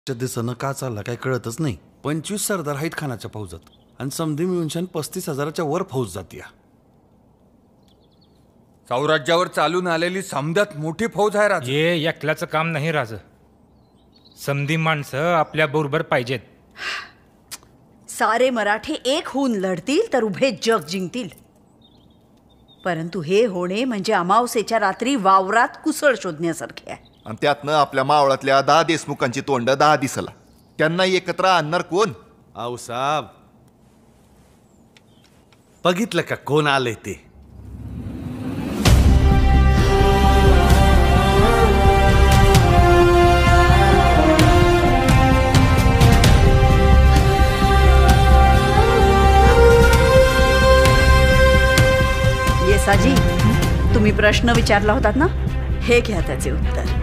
दिसणं का चालला काय कळतच नाही. 25 सरदार आहेत खानाच्या फौजात आणि समधी मिळून 35,000च्या वर फौज जातीया. सौराज्यावर चालून आलेली समद्यात मोठी फौज आहे राजा. ये एकल्याचं काम नाही राज. समधी माणसं आपल्या बरोबर पाहिजेत. सारे मराठे एक होऊन लढतील तर उभे जग जिंकतील. परंतु हे होणे म्हणजे अमावस्येच्या रात्री वावरात कुसळ शोधण्यासारखे आहे. आणि त्यातनं आपल्या मावळातल्या 10 देशमुखांची तोंड 10 दिसला. त्यांना एकत्र आणणार कोण? आऊसाब बघितलं का कोण आले ते? येसाजी, तुम्ही प्रश्न विचारला होतात ना, हे घ्या त्याचे उत्तर.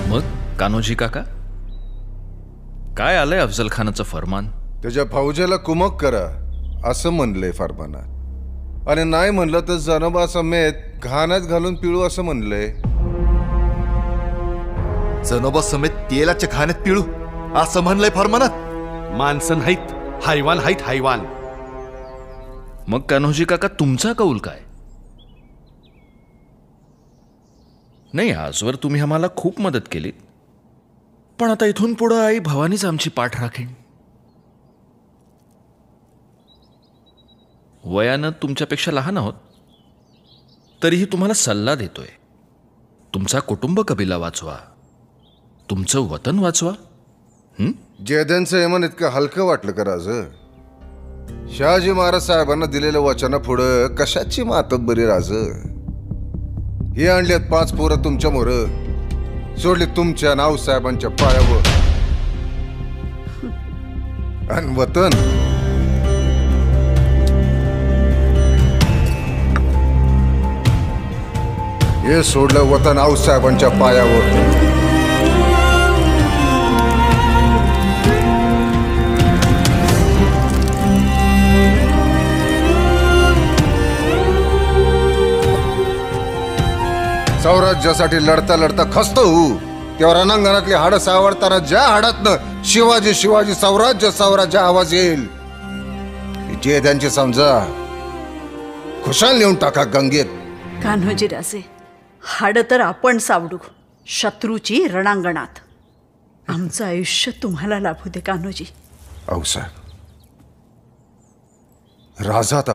मग कान्होजी काका, काय आलंय अफजल खानाचं फरमान? त्याच्या फौजेला कुमक करा असं म्हणलंय फरमानात. आणि नाही म्हणलं तर जनबा समेत घाण्यात घालून पिळू असं म्हणलंय. जनोबा समेत तेलाच्या खाण्यात पिळू असं म्हणलंय फरमानात. माणसं नाहीत, हैवान आहेत हैवान. मग कान्होजी काका तुमचा कौल काय? नाही, आजवर तुम्ही आम्हाला खूप मदत केली, पण आता इथून पुढं आई भवानीच आमची पाठ राखेन. वयानं तुमच्यापेक्षा लहान आहोत, तरीही तुम्हाला सल्ला देतोय. तुमचा कुटुंब कबिला वाचवा, तुमचं वतन वाचवा. जयदेंचं यमन इतकं हलकं वाटलं का राज? शहाजी महाराज साहेबांना दिलेल्या वचना पुढं कशाची मातत बरी राज? ही आणल्यात 5 पोरं तुमच्या मोर, सोडली तुमच्या नावसाहेबांच्या पायावर. आणि वतन हे सोडलं वतन आऊसाहेबांच्या पायावर. स्वराज्यासाठी लढता लढता खस्त होऊ तेव्हा रणांगणातली हाडं सावरताना ज्या हाडातनं शिवाजी शिवाजी स्वराज्य स्वराज्य आवाज येईल, जे त्यांची समजा खुशाल नेऊन टाका गंगेत. कान्होजी राजे, हाड तर आपण सावडू शत्रूची रणांगणात. आमचं आयुष्य तुम्हाला लाभू दे कान्होजी. आऊसाहेब, राजात